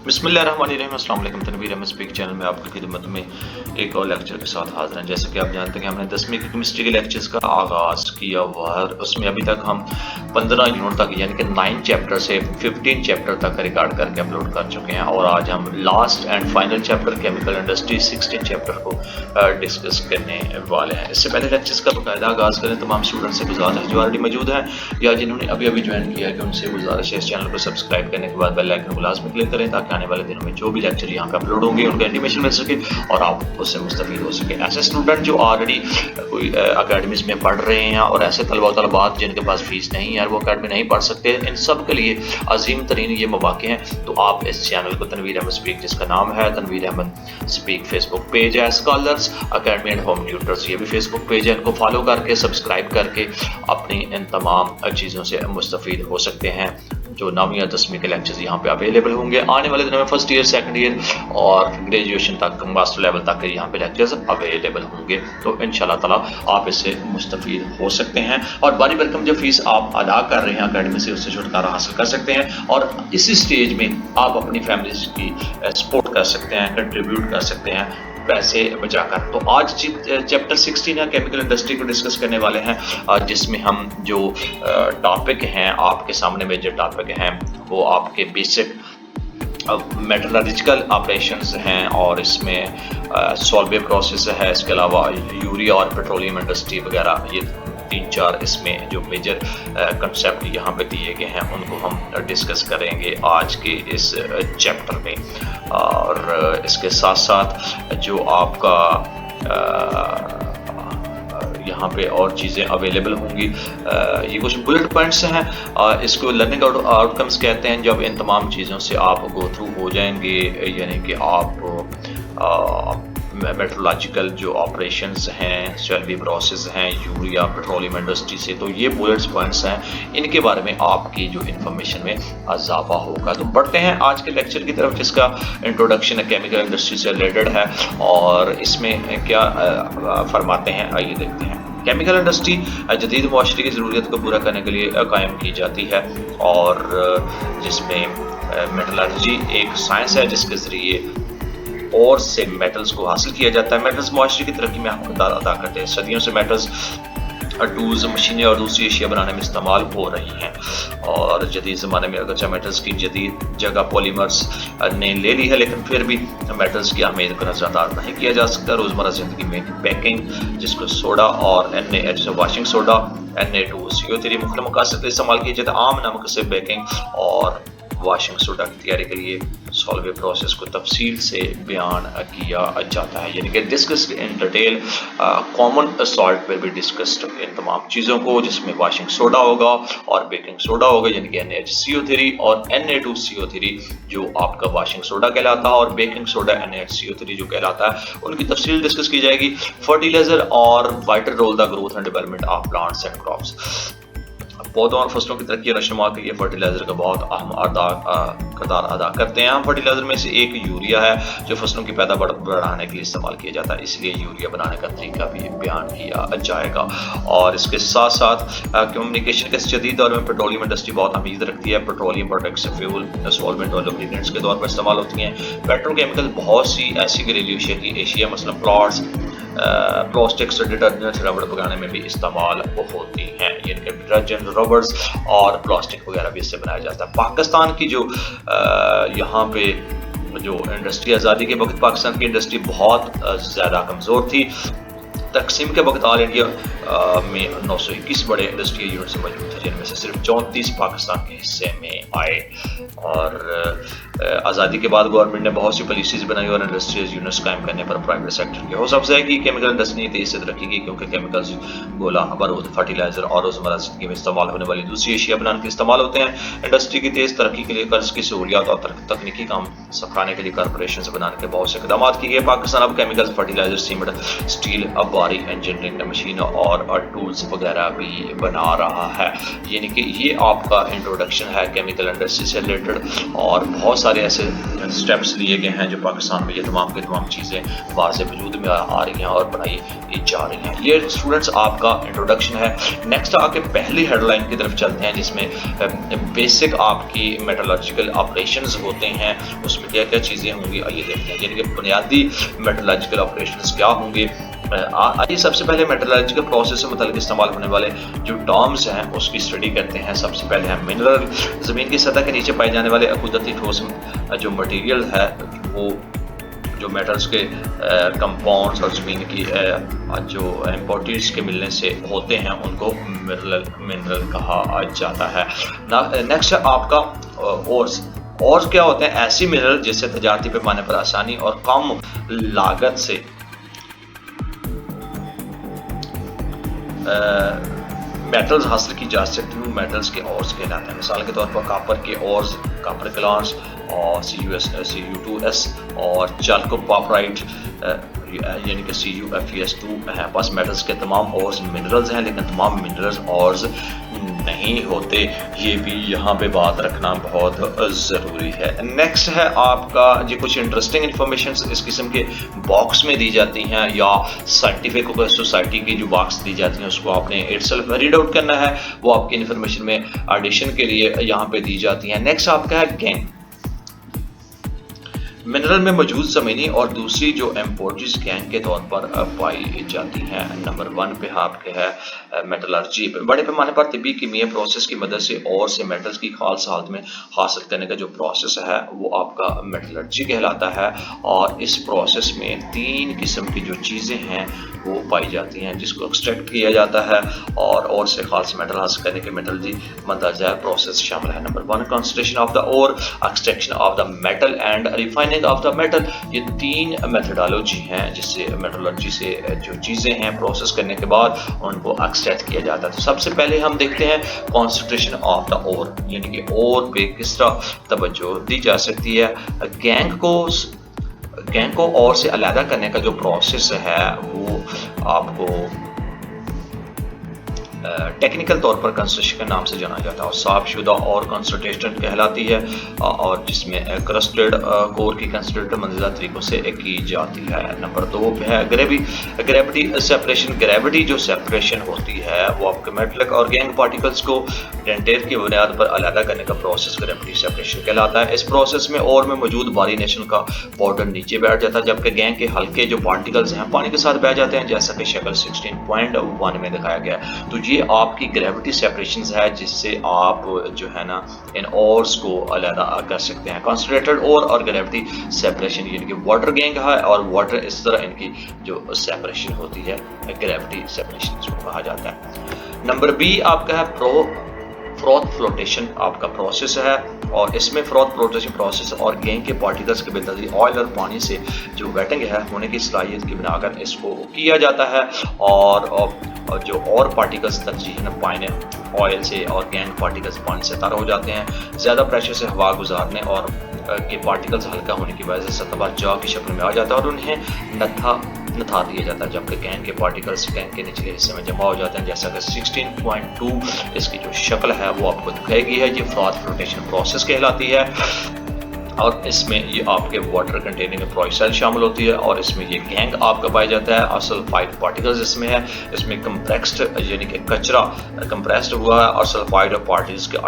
बिस्मिल्लाहिर्रहमानिर्रहीम। अस्सलाम वालेकुम। तनवीर अहमद स्पीक चैनल में आपकी खिदमत में एक और लेक्चर के साथ हाजिर हैं। जैसे कि आप जानते हैं कि हमने 10वीं की केमिस्ट्री के लेक्चर्स का आगाज़ किया हुआ है। उसमें अभी तक हम 15 यूनिट तक यानी कि 9 चैप्टर से 15 चैप्टर तक रिकॉर्ड करके अपलोड कर चुके हैं और आज हम last and final chapter chemical industry 16 chapter को डिस्कस करने वाले हैं। इससे पहले लेक्चर्स का बाकायदा आगाज़ करें तमाम स्टूडेंट से गुजारिश जो ऑलरेडी मौजूद हैं या जिन्होंने अभी अभी ज्वाइन किया है कि उनसे गुजारिश है इस चैनल को सब्सक्राइब करने के बाद बेल आइकन को लाजमी क्लिक करें ताकि आने वाले दिनों में जो भी लेक्चर यहाँ पे अपलोड होंगे उनका इंटीमेशन मिल सके और आप उससे मुस्तफीद हो सके। ऐसे स्टूडेंट जो ऑलरेडी कोई अकेडमीज में पढ़ रहे हैं और ऐसे तलबा तलबात जिनके पास फीस नहीं है और वो अकेडमी नहीं पढ़ सकते, इन सब के लिए अजीम तरीन ये मौके हैं। तो आप इस चैनल को तनवीर अहमद स्पीक, जिसका नाम है Tanveer Ahmed speak, Facebook page है, scholars academy and home tutors ये भी फेसबुक पेज है, इनको फॉलो करके सब्सक्राइब करके अपनी इन तमाम चीज़ों से मुस्तफीद हो सकते हैं। जो 9वीं या 10वीं के लेक्चर्स यहाँ पे अवेलेबल होंगे आने वाले दिनों में, फर्स्ट ईयर, सेकंड ईयर और ग्रेजुएशन तक, मास्टर लेवल तक यहाँ पे लेक्चर्स अवेलेबल होंगे। तो इंशाल्लाह ताला आप इससे मुस्तफीद हो सकते हैं और बारी भरकम जो फीस आप अदा कर रहे हैं अकेडमी से, उससे छुटकारा हासिल कर सकते हैं और इसी स्टेज में आप अपनी फैमिली की सपोर्ट कर सकते हैं, कंट्रीब्यूट कर सकते हैं पैसे बचाकर। तो आज चैप्टर 16 है केमिकल इंडस्ट्री को डिस्कस करने वाले हैं, जिसमें हम जो टॉपिक हैं आपके सामने मेजर टॉपिक हैं वो आपके बेसिक मेटलर्जिकल ऑपरेशंस हैं और इसमें सॉल्वे प्रोसेस है, इसके अलावा यूरिया और पेट्रोलियम इंडस्ट्री वगैरह, ये 3-4 इसमें जो मेजर कंसेप्ट यहाँ पे दिए गए हैं उनको हम डिस्कस करेंगे आज के इस चैप्टर में। और इसके साथ साथ जो आपका यहाँ पे और चीज़ें अवेलेबल होंगी, ये कुछ बुलेट पॉइंट्स हैं, इसको लर्निंग आउटकम्स कहते हैं। जब इन तमाम चीज़ों से आप गो थ्रू हो जाएंगे, यानी कि आप मेट्रोलॉजिकल जो ऑपरेशंस हैं, सॉल्वे प्रोसेस हैं, यूरिया पेट्रोलियम इंडस्ट्री से, तो ये बुलेट्स पॉइंट्स हैं, इनके बारे में आपकी जो इन्फॉर्मेशन में इजाफा होगा। तो बढ़ते हैं आज के लेक्चर की तरफ, जिसका इंट्रोडक्शन है केमिकल इंडस्ट्री से रिलेटेड है और इसमें क्या फरमाते हैं आइए देखते हैं। केमिकल इंडस्ट्री जदीद मुआशरे की ज़रूरत को पूरा करने के लिए कायम की जाती है और जिसमें मेटलर्जी एक साइंस है जिसके ज़रिए और से मेटल्स को हासिल किया जाता है। मेटल्स मुआशरे की तरक्की में अहम किरदार अदा करते हैं। सदियों से मेटल्स टूल्स, मशीनें और दूसरी अशिया बनाने में इस्तेमाल हो रही हैं और जदीद ज़माने में अगरचे मेटल्स की जदीद जगह पॉलीमर्स ने ले ली है, लेकिन फिर भी मेटल्स की अहमियत को नज़रअंदाज नहीं किया जा सकता। रोज़मर्रा ज़िंदगी में बेकिंग, जिसको सोडा और NaH वाशिंग सोडा, Na2CO3 मुख्तलिफ मकासद के लिए इस्तेमाल किए जाते हैं। आम नमक से बेकिंग और वाशिंग सोडा की तैयारी के लिए सॉल्वे प्रोसेस को तफसील से बयान किया जाता है, यानी कि discussed in detail. Common salt पर भी डिस्कस्ड इन तमाम चीज़ों को, जिसमें वाशिंग सोडा होगा और बेकिंग सोडा होगा, यानी कि NaHCO3 और Na2CO3 जो आपका वाशिंग सोडा कहलाता है और बेकिंग सोडा NaHCO3 जो कहलाता है, उनकी तफसील डिस्कस की जाएगी। फर्टिलाइजर और vital role the growth and development of plants and crops, पौधों और फसलों की तरक्की और नशोनुमा के लिए फर्टिलाइजर का बहुत अहम किरदार अदा करते हैं। हम फर्टिलाइजर में से एक यूरिया है जो फसलों की पैदावार बढ़ाने के लिए इस्तेमाल किया जाता है, इसलिए यूरिया बनाने का तरीका भी बयान किया जाएगा। और इसके साथ साथ कम्युनिकेशन के जदीद दौर में पेट्रोलियम इंडस्ट्री बहुत अहमियत रखती है। पेट्रोलियम प्रोडक्ट्स फ्यूल, सॉल्वेंट और लुब्रिकेंट्स के तौर पर इस्तेमाल होती हैं। पेट्रोकेमिकल बहुत सी ऐसी घरेलू एशिया मसलन प्लास्टिक्स, डिटर्जेंट्स, रबड़ पकाने में भी इस्तेमाल होती हैं, यानी कि डिटर्जेंट, रबर्स और प्लास्टिक वगैरह भी इससे बनाया जाता है। पाकिस्तान की जो यहाँ पे जो इंडस्ट्री, आज़ादी के वक्त पाकिस्तान की इंडस्ट्री बहुत ज़्यादा कमज़ोर थी। तकसीम के वक्त ऑल इंडिया में 921 बड़े इंडस्ट्रियल यूनिट्स मौजूद थे, जिनमें से सिर्फ 34 पाकिस्तान के हिस्से में आए। और आज़ादी के बाद गवर्नमेंट ने बहुत सी पॉलिसीज़ बनाई और इंडस्ट्रियल यूनिट्स कायम करने पर प्राइवेट सेक्टर की हौसला अफजाई की। केमिकल इंडस्ट्री तेज़ी से तरक्की की क्योंकि केमिकल्स गोला बारूद, फर्टिलाइजर और रोज़मर्रा ज़िंदगी में इस्तेमाल होने वाली दूसरी अशिया बनाने के लिए इस्तेमाल होते हैं। इंडस्ट्री की तेज़ तरक्की के लिए कर्ज की सहूलियात और तकनीकी काम सखाने के लिए कॉरपोरेशन बनाने के बहुत से इक़दाम किए गए। पाकिस्तान अब केमिकल्स, फर्टिलाइजर, सीमेंट, स्टील, भारी इंजीनियरिंग मशीन और टूल्स वगैरह भी बना रहा है, यानी कि ये आपका इंट्रोडक्शन है केमिकल इंडस्ट्री से रिलेटेड। और बहुत सारे ऐसे स्टेप्स लिए गए हैं जो पाकिस्तान में ये तमाम की तमाम चीज़ें वाज़े वजूद में आ रही हैं और बनाई जा रही हैं। ये स्टूडेंट्स आपका इंट्रोडक्शन है। नेक्स्ट आके पहली हेडलाइन की तरफ चलते हैं, जिसमें बेसिक आपकी मेटलर्जिकल ऑपरेशंस होते हैं, उसमें क्या क्या चीज़ें होंगी आइए देखते हैं। यानी कि बुनियादी मेटलर्जिकल ऑपरेशंस क्या होंगे। आइए सबसे पहले मेटलर्जिकल प्रोसेस से मतलब इस्तेमाल होने वाले जो टर्म्स हैं उसकी स्टडी करते हैं। सबसे पहले है मिनरल, ज़मीन की सतह के नीचे पाए जाने वाले कुदरती ठोस जो मटेरियल है, वो जो मेटल्स के कंपाउंड्स और ज़मीन की जो इम्पोर्टेंट्स के मिलने से होते हैं उनको मिनरल कहा जाता है। नेक्स्ट है आपका और क्या होते हैं, ऐसी मिनरल जिससे तजारती पैमाने पर आसानी और कम लागत से मेटल्स हासिल की जा सकती हैं, मेटल्स के ऑर्स कहलाते हैं। मिसाल के तौर पर कापर के ऑर्स, कापर क्लांस और Cu2S और चाल्कोपापराइट यानी कि CuFeS2 है। बस मेटल्स के तमाम ऑर्स मिनरल्स हैं, लेकिन तमाम मिनरल्स ऑर्स नहीं होते, ये भी यहाँ पे बात रखना बहुत ज़रूरी है। नेक्स्ट है आपका जी कुछ इंटरेस्टिंग इंफॉर्मेशन इस किस्म के बॉक्स में दी जाती हैं, या साइंटिफिक सोसाइटी की जो बॉक्स दी जाती हैं उसको आपने इटसेल्फ रीड आउट करना है, वो आपकी इन्फॉर्मेशन में एडिशन के लिए यहाँ पे दी जाती हैं। नेक्स्ट आपका है गैंग। मिनरल में मौजूद ज़मीनी और दूसरी जो इम्पोर्टेंट्स गैंग के तौर पर पाई जाती हैं। नंबर 1 पे आपके है मेटलर्जी। बड़े पैमाने पर तिब्बी कीमिया प्रोसेस की मदद से और से मेटल्स की खास हालत में हासिल करने का जो प्रोसेस है वो आपका मेटलर्जी कहलाता है। और इस प्रोसेस में 3 किस्म की जो चीज़ें हैं वो पाई जाती हैं, जिसको एक्सट्रैक्ट किया जाता है और से खास मेटल हासिल करने के मेटलर्जी मंदाजा प्रोसेस शामिल है। Number 1 concentration of the ore, extraction of the metal and refining of the metal. ये 3 मेथडोलॉजी हैं जिससे मेटलर्जी से जो चीज़ें हैं प्रोसेस करने के बाद उनको एक्सट्रैक्ट किया जाता है। तो सबसे पहले हम देखते हैं कंसंट्रेशन ऑफ द ओर, यानी कि ओर पे किस तरह तवज्जो दी जा सकती है। गैंग को और से अलग करने का जो प्रोसेस है वो आपको टेक्निकल तौर पर कंसंट्रेशन के नाम से जाना जाता है और साफशुदा और कंसंट्रेशन कहलाती है, और जिसमें क्रस्टेड कोर की कंसंट्रेशन मंजिला तरीकों से की जाती है। नंबर 2 पे है ग्रेविटी सेपरेशन। ग्रेविटी जो सेपरेशन होती है वो आपके मेटलिक और गैंग पार्टिकल्स को डेंटेट की बुनियाद पर अलग करने का प्रोसेस ग्रेविटी सेपरेशन कहलाता है। इस प्रोसेस में और में मौजूद भारी नेशन का पाउडर नीचे बैठ जाता है, जबकि गैंग के हल्के जो पार्टिकल्स हैं पानी के साथ बह जाते हैं, जैसा कि शक्ल 16.1 में दिखाया गया है। तो ये आपकी ग्रेविटी सेपरेशन है, जिससे आप जो है ना इन ओर्स को अलग कर सकते हैं। कंसंट्रेटेड ओर और ग्रेविटी सेपरेशन, यानी कि वाटर गैंग है और वाटर, इस तरह इनकी जो सेपरेशन होती है ग्रेविटी सेपरेशन इसको कहा जाता है। नंबर बी आपका है फ्रॉथ फ्लोटेशन आपका प्रोसेस है, और इसमें फ्रॉथ फ्लोटेशन प्रोसेस और गैंग के पार्टिकल्स के बेतरतीब ऑयल और पानी से जो वेटिंग है होने की सलाहियत की बनाकर इसको किया जाता है, और जो और पार्टिकल्स तरजीहन पानी ऑयल से और गैंग पार्टिकल्स पानी से तर हो जाते हैं। ज़्यादा प्रेशर से हवा गुजारने और के पार्टिकल्स हल्का होने की वजह से सतह पर जौ की शक्ल में आ जाता है और उन्हें नथा दिया जाता है, जबकि गैंग के पार्टिकल्स गैंग के निचले हिस्से में जमा हो जाते हैं, जैसा कि 16.2 इसकी जो शक्ल है वो आपको दिखाएगी है। ये फ्रॉथ फ्लोटेशन प्रोसेस कहलाती है, और इसमें ये आपके वाटर कंटेनिंग प्रोसेस शामिल होती है, और इसमें ये गैंग आपका पाया जाता है। सल्फाइड पार्टिकल्स इसमें है, इसमें कंप्रेस्ड यानी कि कचरा कंप्रेस्ड हुआ है, और सल्फाइड पार्टिकल्स के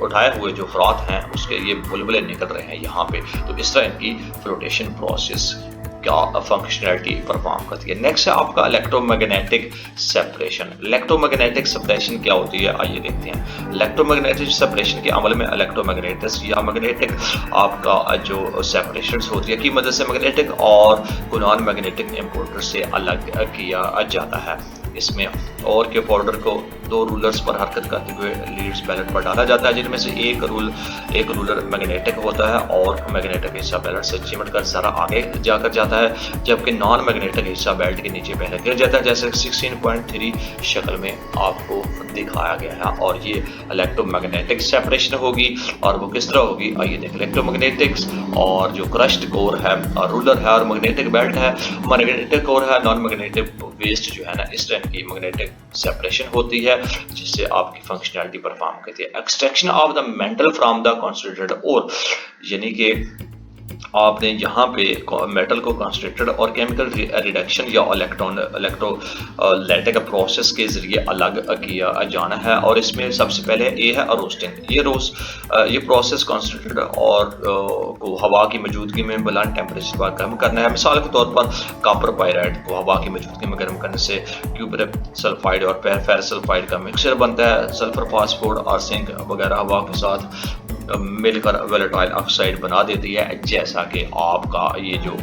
उठाए हुए जो फ्रॉथ हैं उसके ये बुलबुले निकल रहे हैं यहाँ पे। तो इस तरह इनकी फ्लोटेशन प्रोसेस क्या फंक्शनैलिटी परफॉर्म करती है। नेक्स्ट है आपका इलेक्ट्रोमैग्नेटिक सेपरेशन। इलेक्ट्रोमैग्नेटिक सेपरेशन क्या होती है आइए देखते हैं। इलेक्ट्रोमैग्नेटिक सेपरेशन के अमल में इलेक्ट्रोमैग्नेटिक्स या मैग्नेटिक आपका जो सेपरेशन होती है की मदद से मैग्नेटिक और नॉन मैग्नेटिक इम्पोर्टर से अलग किया जाता है। इसमें और के पाउडर को 2 रूलर्स पर हरकत करते हुए लीड्स पैलेट पर डाला जाता है, जिनमें से एक रूलर मैग्नेटिक होता है और मैग्नेटिक हिस्सा पैलेट से चिमट कर सारा आगे जाकर जाता है, जबकि नॉन मैग्नेटिक हिस्सा बेल्ट के नीचे पहले गिर जाता है, जैसे 16.3 शक्ल में आपको दिखाया गया है। और ये इलेक्ट्रोमैग्नेटिक सेपरेशन होगी, और वो किस तरह होगी आइए देखें। इलेक्ट्रोमैग्नेटिक्स और जो क्रस्ट कोर है और रूलर है और मैग्नेटिक बेल्ट है, मैग्नेटिक कोर है, नॉन मैग्नेटिक वेस्ट जो है ना इस तरह की मैग्नेटिक सेपरेशन होती है, जिससे आपकी फंक्शनैलिटी परफॉर्म करती है। Extraction of the metal from the concentrated ore, यानी कि आपने यहाँ पे मेटल को कंसंट्रेटेड और केमिकल रिडक्शन या इलेक्ट्रोलाइटिक प्रोसेस के ज़रिए अलग किया जाना है। और इसमें सबसे पहले ए है रोस्टिंग। ये प्रोसेस कंसंट्रेटेड और को हवा की मौजूदगी में बुलंद टेम्परेचर पर गर्म करना है। मिसाल के तौर पर कॉपर पायराइड को हवा की मौजूदगी में गर्म करने से क्यूपर सल्फाइड और फेरस सल्फाइड का मिक्सचर बनता है। सल्फर फास्फोर्ड और जिंक वगैरह हवा के साथ मिलकर वोलेटाइल ऑक्साइड बना देती है, जैसा कि आपका ये जो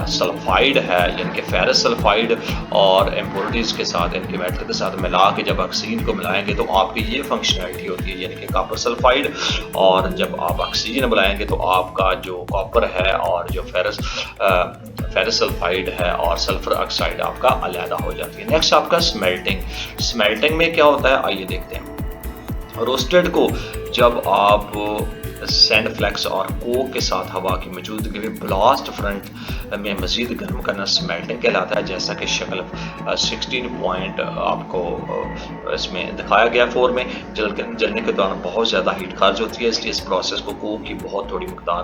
सल्फाइड है यानी कि फेरस सल्फाइड और इम्प्योरिटीज़ के साथ इनके मेटल के साथ मिला के जब ऑक्सीजन को मिलाएंगे तो आपकी ये फंक्शनैलिटी होती है यानी कि कॉपर सल्फाइड। और जब आप ऑक्सीजन मिलाएंगे तो आपका जो कॉपर है और जो फेरस सल्फाइड है और सल्फर ऑक्साइड आपका अलहदा हो जाती है। नेक्स्ट आपका स्मेल्टिंग में क्या होता है आइए देखते हैं। रोस्टेड को जब आप सैंड फ्लेक्स और कोक के साथ हवा की मौजूदगी में ब्लास्ट फ्रंट में मजीद गर्म करना स्मेल्टिंग कहलाता है, जैसा कि शक्ल 16 पॉइंट आपको इसमें दिखाया गया 4 में। जलने के दौरान बहुत ज़्यादा हीट खारिज होती है, इसलिए इस प्रोसेस को कोक की बहुत थोड़ी मकदार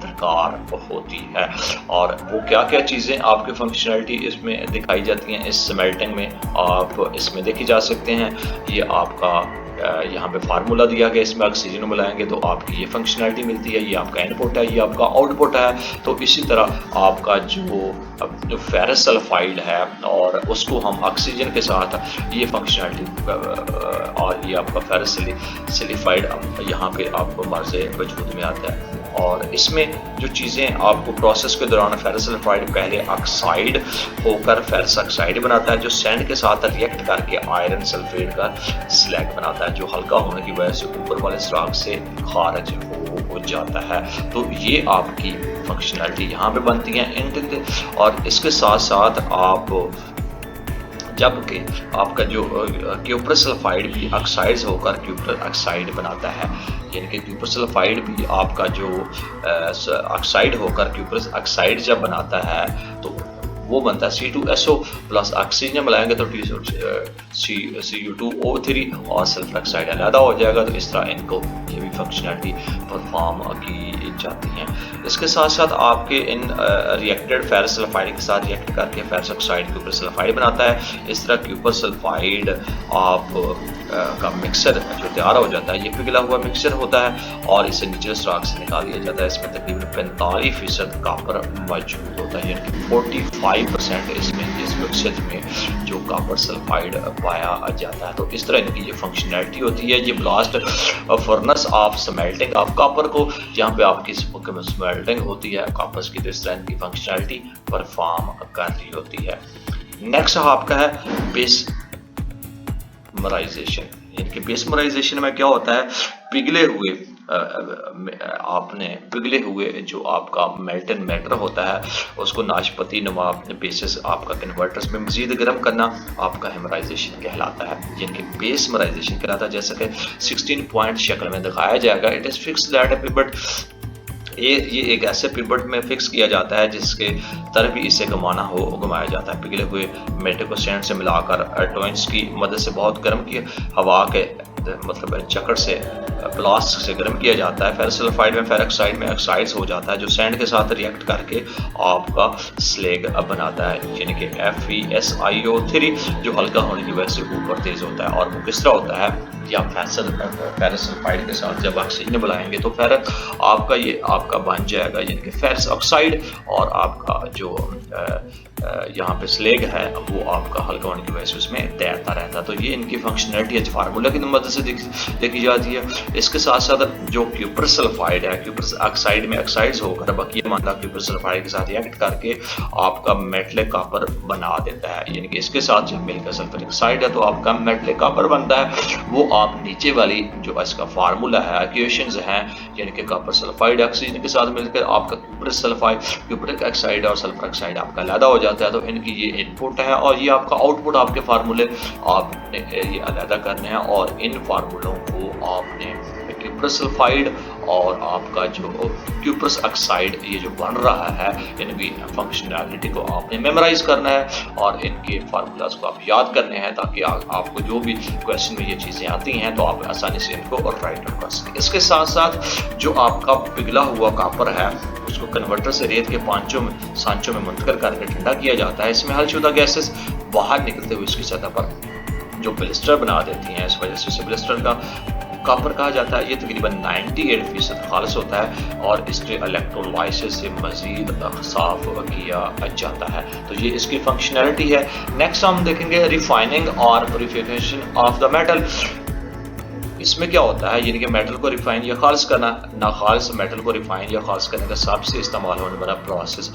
दरकार होती है। और वो क्या क्या चीज़ें आपकी फंक्शनैलिटी इसमें दिखाई जाती हैं इस स्मेल्टिंग में, आप इसमें देखी जा सकते हैं। ये आपका यहाँ पे फार्मूला दिया गया, इसमें ऑक्सीजन मिलाएंगे तो आपकी ये फंक्शनैलिटी मिलती है, ये आपका इनपुट है, ये आपका आउटपुट है। तो इसी तरह आपका जो फेरस सल्फाइड है और उसको हम ऑक्सीजन के साथ ये फंक्शनैलिटी और ये आपका फेरस सल्फाइड यहाँ पे आपको मर्ज़े वजूद में आता है। और इसमें जो चीज़ें आपको प्रोसेस के दौरान फेरस सल्फाइड पहले ऑक्साइड होकर फेरस ऑक्साइड बनाता है, जो सैंड के साथ रिएक्ट करके आयरन सल्फेट का स्लैग बनाता है, जो हल्का होने की वजह से ऊपर वाले सुराख से खारिज हो जाता है। तो ये आपकी फंक्शनैलिटी यहाँ पे बनती है। और इसके साथ साथ आप जबकि आपका जो क्यूपर सल्फाइड भी ऑक्साइड्स होकर क्यूपर ऑक्साइड बनाता है, यानी कि क्यूपर सल्फाइड भी आपका जो ऑक्साइड होकर क्यूपर ऑक्साइड जब बनाता है तो वो बनता है C2SO प्लस ऑक्सीजन मिलाएंगे तो CU2O3 और सल्फर ऑक्साइड अलहदा हो जाएगा। तो इस तरह इनको ये भी फंक्शनैलिटी परफॉर्म की जाती हैं। इसके साथ साथ आपके इन रिएक्टेड फेरस सल्फाइड के साथ रिएक्ट करके फेरस ऑक्साइड क्यूपर सल्फाइड बनाता है। इस तरह क्यूपर सल्फाइड आप का मिक्सर जो तैयार हो जाता है, ये पिघला हुआ मिक्सर होता है और इसे निचले सुराख से निकाल दिया जाता है। इसमें तकरीबन 45% कॉपर मौजूद होता है, यानी कि 45% इसमें इस मिक्सर में जो कॉपर सल्फाइड पाया जाता है। तो इस तरह इनकी ये फंक्शनैलिटी होती है। ये blast furnace of smelting of copper को, यहाँ पे आपकी स्मेल्टिंग होती है कॉपर की, तो इस तरह इनकी फंक्शनैलिटी परफॉर्म कर रही होती है। नेक्स्ट आपका है बेस मराइजेशन, यानी कि बेसमराइजेशन में क्या होता है, पिघले हुए जो आपका मेल्टन मैटर होता है उसको नाशपती नुमा बेसिस आपका कन्वर्टर्स में मजीद गर्म करना आपका हेमराइजेशन कहलाता है, यानी कि बेसमराइजेशन कहलाता है। जैसा कि 16 पॉइंट शक्ल में दिखाया जाएगा। It is fix that pivot, ये एक ऐसे पिवट में फिक्स किया जाता है जिसके तरफ भी इसे घुमाया जाता है। पिघले हुए मेटल को सैंड से मिलाकर टॉइंस की मदद से बहुत गर्म की हवा के मतलब चक्कर से ब्लास्ट से गर्म किया जाता है। फेरस सल्फाइड में फेरॉक्साइड में ऑक्साइड्स हो जाता है, जो सैंड के साथ रिएक्ट करके आपका स्लेग बनाता है, यानी कि FeSiO3 जो हल्का होने की वजह से ऊपर तेज होता है। और वो किस तरह होता है, या फेरस सल्फाइड के साथ जब ऑक्सीजन बुलाएंगे तो आपका ये आपका बन जाएगा, यानी कि फेरस ऑक्साइड, और आपका जो यहाँ पे स्लेग है वो आपका हल्का होने की वजह से उसमें तैरता रहता है। तो ये इनकी फंक्शनैलिटी है फार्मूला की मदद से देखी जाती है। इसके साथ साथ जो क्यूपर सल्फाइड है, क्यूपर ऑक्साइड में ऑक्साइड्स होकर बाकी मादा क्यूपर सल्फाइड के साथ रिएक्ट करके आपका मेटल कॉपर बना देता है, यानी कि इसके साथ जब मिलकर सल्फर ऑक्साइड है तो आपका मेटल कॉपर बनता है। वो आप नीचे वाली जो इसका फार्मूला है, इक्वेशंस हैं, यानी कि कॉपर सल्फाइड ऑक्सीजन के साथ मिलकर आपका क्यूपर ऑक्साइड और सल्फर ऑक्साइड आपका अलहदा हो जाता है। तो इनकी ये इनपुट है और ये आपका आउटपुट, आपके फार्मूले आपने ये अलहदा करने हैं और इन फार्मूलों को आपने क्यूप्रस सल्फाइड और आपका जो क्यूप्रस ऑक्साइड ये जो बन रहा है, इनकी फंक्शनैलिटी को आपने मेमोराइज करना है और इनके फार्मूलाज को आप याद करने हैं ताकि आपको जो भी क्वेश्चन में ये चीज़ें आती हैं तो आप आसानी से इनको राइट कर सकें। इसके साथ साथ जो आपका पिघला हुआ कॉपर है उसको कन्वर्टर से रेत के सांचों में मुंतकिल करके ठंडा किया जाता है। इसमें हलशुदा गैसेस बाहर निकलते हुए इसकी सतह पर जो ब्लिस्टर बना देती हैं, इस वजह से इसे ब्लिस्टर का कॉपर कहा जाता है। ये तकरीबन 98% खालिस होता है और इसके इलेक्ट्रोलाइसिस से मजीद साफ किया जाता है। तो ये इसकी फंक्शनैलिटी है। नेक्स्ट हम देखेंगे रिफाइनिंग और प्यूरिफिकेशन ऑफ द मेटल। इसमें क्या होता है, यानी कि मेटल को रिफाइन या खालिस करना, नाखालिस मेटल को रिफाइन या खालिस करने का सबसे इस्तेमाल होने वाला प्रोसेस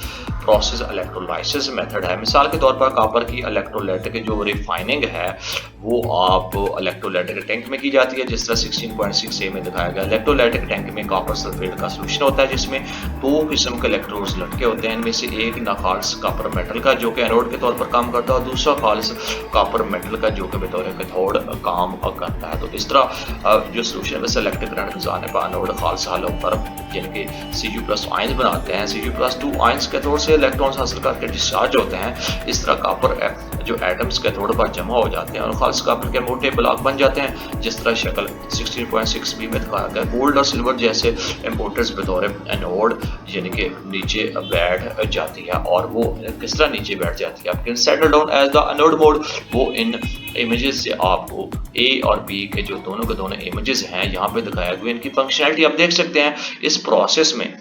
इलेक्ट्रोलाइसिस मेथड है। मिसाल के तौर पर कॉपर की इलेक्ट्रोलाइटिक जो रिफाइनिंग है वो आप इलेक्ट्रोलाइटिक टैंक में की जाती है, जिस तरह 16.6a में दिखाया गया। इलेक्ट्रोलाइटिक टैंक में कॉपर सल्फेट का सोल्यूशन होता है जिसमें दो किस्म के इलेक्ट्रोड्स लटके होते हैं। इनमें से एक नाखालिस कॉपर मेटल का जो कि एनोड के तौर पर काम करता है और दूसरा खालिस कॉपर मेटल का जो कि बतौर कैथोड काम करता है। तो इस तरह जो सोल्यूशन में इलेक्ट्रिक करंट गुजारने पर एनोड खालिस हालों पर यानी कि Cu+ आयंस बनाते हैं। Cu+2 आयंस कैथोड से इलेक्ट्रॉन्स हासिल करके डिस्चार्ज होते हैं। इस तरह कॉपर जो एटम्स कैथोड पर जमा हो जाते हैं और खालिस कॉपर के मोटे ब्लॉक बन जाते हैं, जिस तरह शक्ल 16.6b में दिखाया गया। गोल्ड और सिल्वर जैसे इंपोर्टर्स बतौर एनोड यानी कि नीचे बैठ जाती है। और वो किस तरह नीचे बैठ जाती है, settle down as the anode mode. वो इन इमेजेस से आपको ए और बी के जो दोनों के दोनों इमेजेस हैं यहाँ पे दिखाया गया। इनकी फंक्शनैलिटी आप देख सकते हैं इस प्रोसेस में,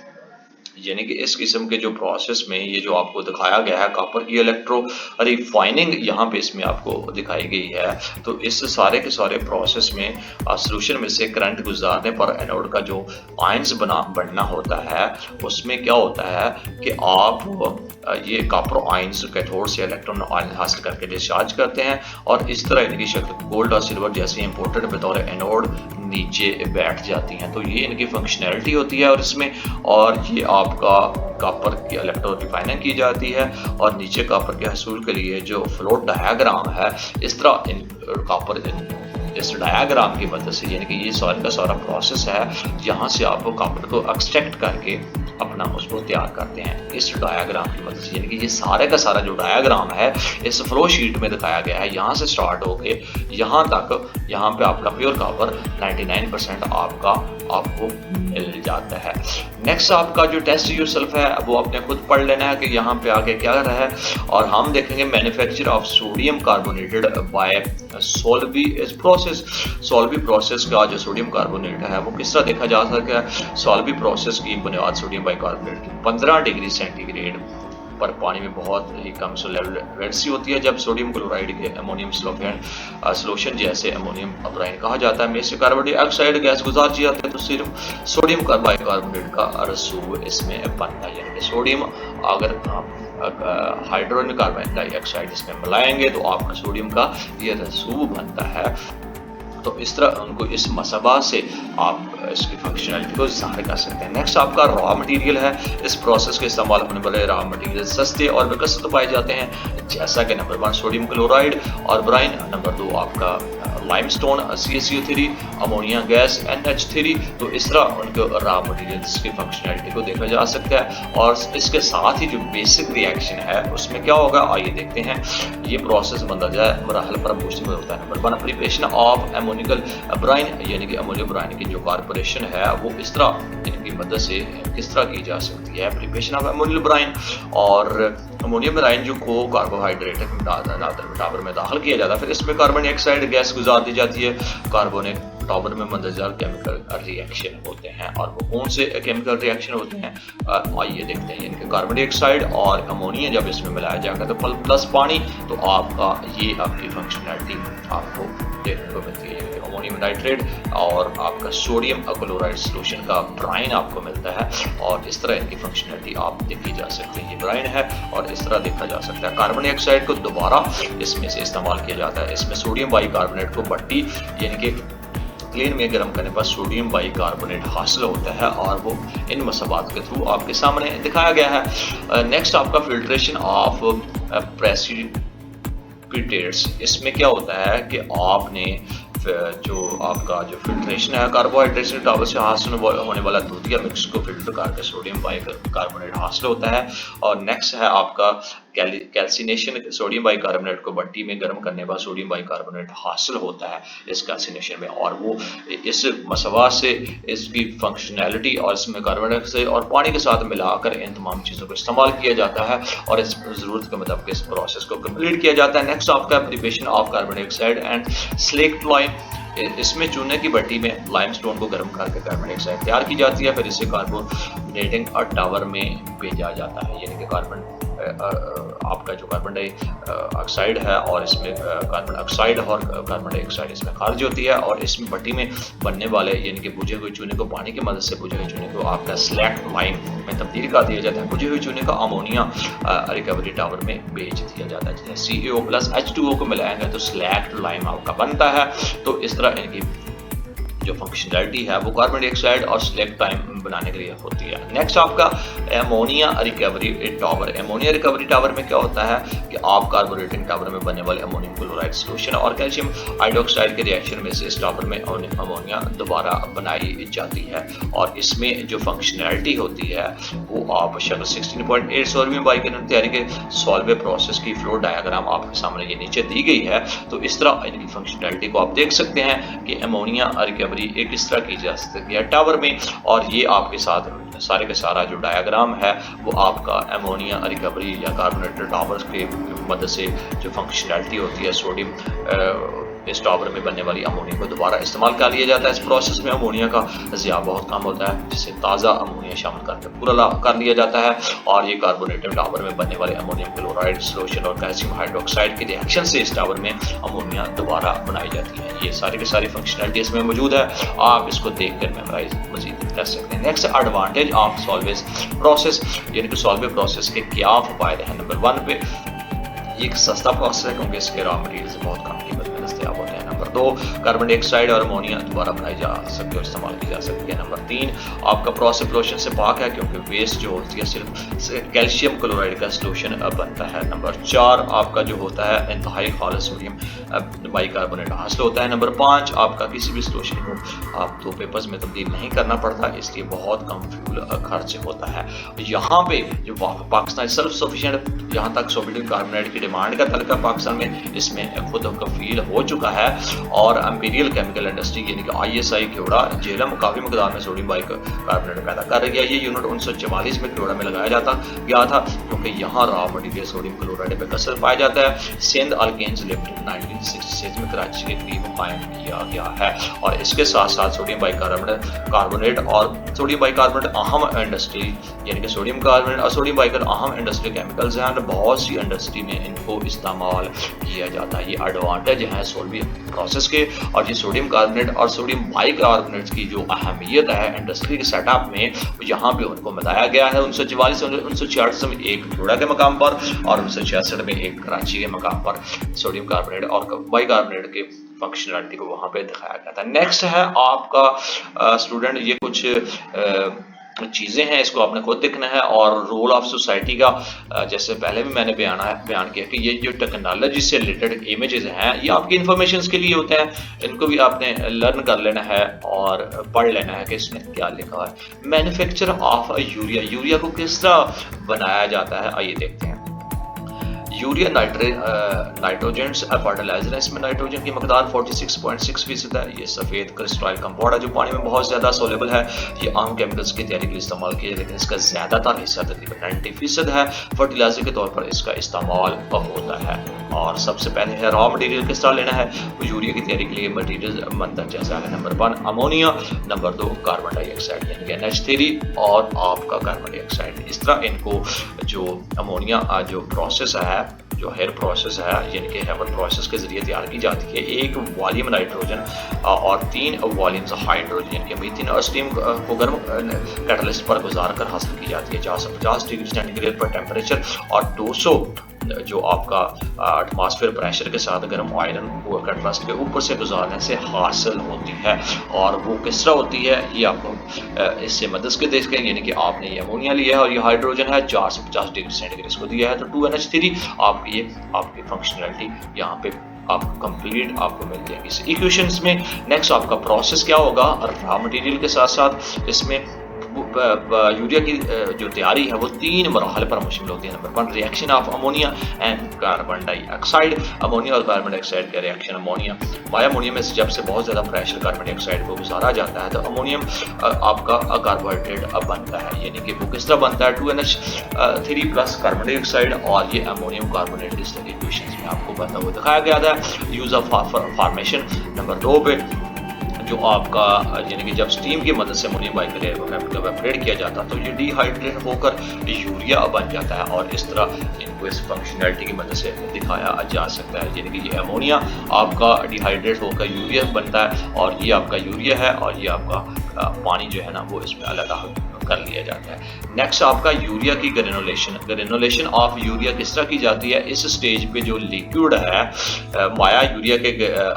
यानी कि इस किस्म के जो प्रोसेस में ये जो आपको दिखाया गया है कॉपर की इलेक्ट्रो रिफाइनिंग यहाँ पे इसमें आपको दिखाई गई है। तो इस सारे के सारे प्रोसेस में सोल्यूशन में से करंट गुजारने पर एनोड का जो आयंस बनना होता है उसमें क्या होता है कि आप ये कॉपर आयंस कैथोड से इलेक्ट्रॉन आयन हासिल करके डिस्चार्ज करते हैं और इस तरह इनकी शक्ल गोल्ड और सिल्वर जैसे इंपोर्टेड बतौर एनोड नीचे बैठ जाती हैं। तो ये इनकी फंक्शनैलिटी होती है और इसमें और ये आपका कॉपर की इलेक्ट्रो रिफाइनिंग की जाती है और नीचे कॉपर के हसूल के लिए जो फ्लो डायग्राम है इस तरह इन कॉपर इस डायग्राम की मदद से, यानी कि ये सारा का सारा प्रोसेस है, यहाँ से आप कॉपर को एक्सट्रैक्ट करके अपना उसको तैयार करते हैं इस डायग्राम की मदद से। यानी कि ये सारे का सारा जो डायग्राम है इस फ्लो शीट में दिखाया गया है। यहाँ से स्टार्ट होके यहाँ तक, यहाँ पे आपका प्योर कॉपर 99% आपको मिल जाता है। नेक्स्ट आपका जो टेस्ट यूरसेल्फ है वो आपने खुद पढ़ लेना है कि यहाँ पे आगे क्या रहा है। और हम देखेंगे manufacture of sodium carbonated by Solvay process. Solvay process का जो सोडियम कार्बोनेट है वो किस तरह देखा जा सकता है। सोल्वी प्रोसेस की बुनियाद सोडियम बाइकार्बोनेट की 15 डिग्री सेंटीग्रेड पर पानी में बहुत ही कम सॉल्वेंसी होती है। जब सोडियम क्लोराइड के अमोनियम सल्फेट सोल्यूशन जैसे अमोनियम ब्राइन कहा जाता है में से कार्बन डाइऑक्साइड गैस गुजार दी जाती है तो सिर्फ सोडियम बाइकार्बोनेट का रसूब इसमें बनता है। यानी कि सोडियम अगर आप हाइड्रोजन कार्बन डाइऑक्साइड इसमें मिलाएंगे तो आपका सोडियम का ये रसूब बनता है। तो इस तरह उनको इस मसबा से आप इसकी फंक्शनैलिटी को ज़ाहिर कर सकते हैं। नेक्स्ट आपका रॉ मटेरियल है। इस प्रोसेस के इस्तेमाल होने वाले रॉ मटेरियल सस्ते और विकसित पाए जाते हैं, जैसा कि नंबर 1 सोडियम क्लोराइड और ब्राइन, नंबर 2 आपका limestone CaCO3, ammonia gas NH3। तो इस तरह उनके रॉ मटेरियल्स की फंक्शनैलिटी को देखा जा सकता है। और इसके साथ ही जो बेसिक रिएक्शन है उसमें क्या होगा आइए देखते हैं। ये प्रोसेस मंदरजा मराहल पर मुश्तमिल होता है। Number 1 preparation of ammoniacal brine, यानी कि अमोनियम ब्राइन की जो कॉर्पोरेशन है वो इस तरह इनकी मदद से किस तरह की जा सकती है। प्रिपरेशन ऑफ अमोनियम ब्राइन, और अमोनियम ब्राइन जो को कार्बोहाइड्रेट टावर में दाखिल किया जाता है, फिर इसमें कार्बन डाइऑक्साइड गैस गुजार दी जाती है। कार्बोनेट टावर में मंदरजा केमिकल रिएक्शन होते हैं और वो कौन से केमिकल रिएक्शन होते हैं आइए देखते हैं। इनके कार्बन डाइऑक्साइड और अमोनिया जब इसमें मिलाया जाएगा तो प्लस पानी, तो आपका ये आपकी फंक्शनैलिटी आपको देखने को मिलती है। अमोनियम नाइट्रेट और आपका सोडियम क्लोराइड सोल्यूशन का ब्राइन आपको मिलता है और इस तरह इनकी फंक्शनैलिटी आप देखी जा सकती है। ये ब्राइन है और इस तरह देखा जा सकता है। कार्बन डाइऑक्साइड को दोबारा इसमें से इस्तेमाल किया जाता है। इसमें सोडियम बाइकार्बोनेट को भट्टी यानी कि क्लीन में गर्म करने पर सोडियम बाइकार्बोनेट हासिल होता है और वो इन मसबात के थ्रू आपके सामने दिखाया गया है। नेक्स्ट आपका फिल्ट्रेशन ऑफ प्रेसिपिटेट्स। इसमें क्या होता है कि आपने जो आपका जो फिल्ट्रेशन है, कार्बोहाइड्रेशन टावर से हासिल होने वाला दूध या मिक्स को फिल्टर करके सोडियम बाइकार्बोनेट हासिल होता है। और नेक्स्ट है आपका कैल्सिनेशन, सोडियम बाइकार्बोनेट को भट्टी में गर्म करने के बाद सोडियम बाइकार्बोनेट हासिल होता है इस कैल्सिनेशन में, और वो इस मसवा से इसकी फंक्शनैलिटी और इसमें कार्बन डाइऑक्साइड और पानी के साथ मिलाकर इन तमाम चीज़ों को इस्तेमाल किया जाता है और इस ज़रूरत के मुताबिक इस प्रोसेस को कंप्लीट किया जाता है। नेक्स्ट आपका preparation of carbon dioxide and slaked lime. इसमें चूने की भट्टी में लाइमस्टोन को गर्म करके कार्बन डाइऑक्साइड तैयार की जाती है, फिर इसे कार्बोनेटिंग टावर में भेजा जाता है, यानी कि आपका जो कार्बन डाइऑक्साइड है और इसमें कार्बन ऑक्साइड और कार्बन डाइऑक्साइड इसमें खारिज होती है, और इसमें भट्टी में बनने वाले यानी कि बुझे हुए चूने को पानी की मदद से बुझे हुए चूने को आपका स्लैक्ट लाइम में तब्दील कर दिया जाता है। बुझे हुए चूने का अमोनिया रिकवरी टावर में भेज दिया जाता है। जैसे CaO प्लस H2O को मिलाएंगे तो स्लैक्ट लाइम आपका बनता है। तो इस तरह इनकी जो फंक्शनैलिटी है वो कार्बन डाइऑक्साइड और स्लेक्ट लाइम बनाने के लिए होती है। नेक्स्ट आपका ammonia recovery tower. Ammonia recovery tower में क्या होता है कि आप कार्बोरेटिंग टावर में बनने वाले अमोनियम क्लोराइड सोल्यूशन और कैल्शियम हाइड्रोक्साइड के रिएक्शन में से इस टावर में अमोनिया दोबारा बनाई जाती है, और इसमें जो फंक्शनैलिटी होती है वो आप शक्ल 16.8 सोलवेंट बाइकार्बोनेट तैयारी के सॉल्वे प्रोसेस की फ्लो डायग्राम आपके सामने ये नीचे दी गई है। तो इस तरह इनकी फंक्शनैलिटी को आप देख सकते हैं कि एमोनिया रिकवरी एक इस तरह की जा सकती है टावर में, और ये आपके साथ सारे का सारा जो डायग्राम है वो आपका एमोनिया रिकवरी या कार्बोनेटेड टावर्स के मदद से जो फंक्शनैलिटी होती है सोडियम इस टावर में बनने वाली अमोनिया को दोबारा इस्तेमाल कर लिया जाता है। इस प्रोसेस में अमोनिया का ज़िया बहुत कम होता है, जिसे ताज़ा अमोनिया शामिल करके पूरा कर लिया जाता है, और ये कार्बोनेटेड टावर में बनने वाले अमोनियम क्लोराइड सोल्यूशन और कैल्शियम हाइड्रोक्साइड के रिएक्शन से इस टावर में अमोनिया दोबारा बनाई जाती है। ये सारी की सारी फंक्शनैलिटी इसमें मौजूद है, आप इसको देख कर मेमोराइज मजीद कर सकते हैं। Next advantage of salvage process, यानी कि सॉल्वे प्रोसेस के क्या फ़ायदे हैं। नंबर 1 पे ये एक सस्ता प्रोसेस है क्योंकि इसके रॉ मटेरियल बहुत कम कीमत में दस्तयाब होते हैं। नंबर 2 कार्बन डाइऑक्साइड और अमोनिया दोबारा बनाई जा सकती है और इस्तेमाल की जा सकती है। नंबर 3 आपका प्रोसेस फ्लोशन से पाक है क्योंकि वेस्ट जो होती है सिर्फ कैल्शियम क्लोराइड का सोल्यूशन बनता है। नंबर 4 आपका जो होता है इंतहाई खालिस सोडियम बाइकार्बोनेट हासिल होता है। नंबर 5 आपका किसी भी सोल्यूशन को आप 2 पेपर्स में तब्दील नहीं करना पड़ता, इसलिए बहुत कम फ्यूल खर्च होता है। यहाँ पे जो पाकिस्तान सेल्फ सफिशिएंट जहाँ तक सोडियम कार्बोनेट की डिमांड का तलका पाकिस्तान में इसमें खुद कफील हो चुका है, और इंपीरियल केमिकल इंडस्ट्री यानी कि ISI क्योड़ा जेलम काफ़ी मकदार में सोडियम बाइकार्बोनेट पैदा कर रही है। ये यूनिट 1944 में क्योड़ा में लगाया गया था क्योंकि यहाँ रॉ मटीरियल सोडियम क्लोराइड पे कसर पाया जाता है। सिंध अल्केन्स लिमिटेड 1966 में कराची के करीब कायम किया गया है, और इसके साथ साथ सोडियम बाइकार्बोनेट और सोडियम बाइकार्बोनेट अहम इंडस्ट्री यानी कि सोडियम कार्बोनेट और सोडियम बाइकार्बोनेट अहम इंडस्ट्री केमिकल्स हैं, बहुत सी इंडस्ट्री में इनको इस्तेमाल किया जाता है। ये एडवांटेज हैं सोल्वी प्रोसेस के, और ये सोडियम कार्बोनेट और सोडियम बाइकार्बोनेट की जो अहमियत है इंडस्ट्री के सेटअप में यहाँ पे उनको बताया गया है। 1944 से 1966 में एक क्योड़ा के मकाम पर और 1966 में एक कराची के मकाम पर सोडियम कार्बोनेट और बाइकार्बोनेट के फंक्शनलिटी को वहाँ पे दिखाया गया था। नेक्स्ट है आपका स्टूडेंट ये कुछ चीज़ें हैं, इसको आपने खुद देखना है, और रोल ऑफ सोसाइटी का जैसे पहले भी मैंने बयान किया कि ये जो टेक्नोलॉजी से रिलेटेड इमेजेस हैं ये आपकी इंफॉर्मेशन के लिए होते हैं, इनको भी आपने लर्न कर लेना है और पढ़ लेना है कि इसमें क्या लिखा है। मैन्युफैक्चर ऑफ यूरिया को किस तरह बनाया जाता है आइए देखते हैं। यूरिया नाइट्रोजन फर्टिलाइजर है, इसमें नाइट्रोजन की मकदार 46.6% है। ये सफ़ेद क्रिस्टलाइन कंपाउंड है जो पानी में बहुत ज़्यादा सोलेबल है। ये आम केमिकल्स की तैयारी के लिए इस्तेमाल किया, लेकिन इसका ज़्यादातर हिस्सा तकरीबन 90% है फर्टिलाइजर के तौर पर इसका इस्तेमाल होता है। और सबसे पहले है रॉ मटेरियल किस तरह लेना है, तो यूरिया की तैयारी के लिए मटेरियल मंतज जैसा है। Number 1 ammonia, number 2 carbon dioxide यानी कि NH3 और आपका कार्बन डाइऑक्साइड। इस तरह इनको जो अमोनिया जो प्रोसेस है जो हेयर प्रोसेस है यानी कि हेवर प्रोसेस के जरिए तैयार की जाती है। 1 वॉल्यूम नाइट्रोजन और 3 वॉल्यूम्स हाइड्रोजन यानी कि मीथेन और स्टीम को गर्म कैटलिस्ट पर गुजार कर हासिल की जाती है। 450 डिग्री सेंटीग्रेड पर टेम्परेचर और 200 जो आपका एटमॉस्फेयर प्रेशर के साथ गर्म आयरन को कैटलिस्ट के ऊपर से गुजारने से हासिल होती है। और वो किस तरह होती है ये आपको इससे मदद के देखें, यानी कि आपने ये अमोनिया लिया है और ये हाइड्रोजन है 450 डिग्री सेंटीग्रेड इसको दिया है, तो 2NH3 आपकी फंक्शनलिटी यहाँ पे आपको कंप्लीट आपको मिल जाएगी। इस इक्वेशंस में नेक्स्ट आपका प्रोसेस क्या होगा, रॉ मटेरियल के साथ साथ इसमें यूरिया की जो तैयारी है वो 3 मराहल पर मुश्तमिल होती है। Number 1 reaction of ammonia and carbon dioxide. Ammonia और कार्बन डाइऑक्साइड का रिएक्शन, अमोनिया बायो अमोनिया में से जब से बहुत ज़्यादा प्रेशर कार्बन डाइऑक्साइड को गुजारा जाता है तो अमोनियम आपका कार्बोहाइड्रेट बनता है, यानी कि वो किस तरह बनता है 2NH3 प्लस कार्बन डाइऑक्साइड, और ये अमोनियम कार्बोनेट इस तरह इक्वेशंस में आपको बनता हुआ दिखाया गया था। यूज़ ऑफ फॉर्मेशन नंबर 2 पे जो आपका यानी कि जब स्टीम की मदद से अमोनियम बाइकार्बोनेट किया जाता है तो ये डिहाइड्रेट होकर यूरिया बन जाता है, और इस तरह इनको इस फंक्शनैलिटी की मदद से दिखाया जा सकता है। यानी कि ये अमोनिया आपका डिहाइड्रेट होकर यूरिया बनता है, और ये आपका यूरिया है, और ये आपका पानी जो है ना वो इसमें अलग कर लिया जाता है। नेक्स्ट आपका यूरिया की ग्रेनुलेशन। ग्रेनुलेशन ऑफ यूरिया किस तरह की जाती है, इस स्टेज पे जो लिक्विड है माया यूरिया के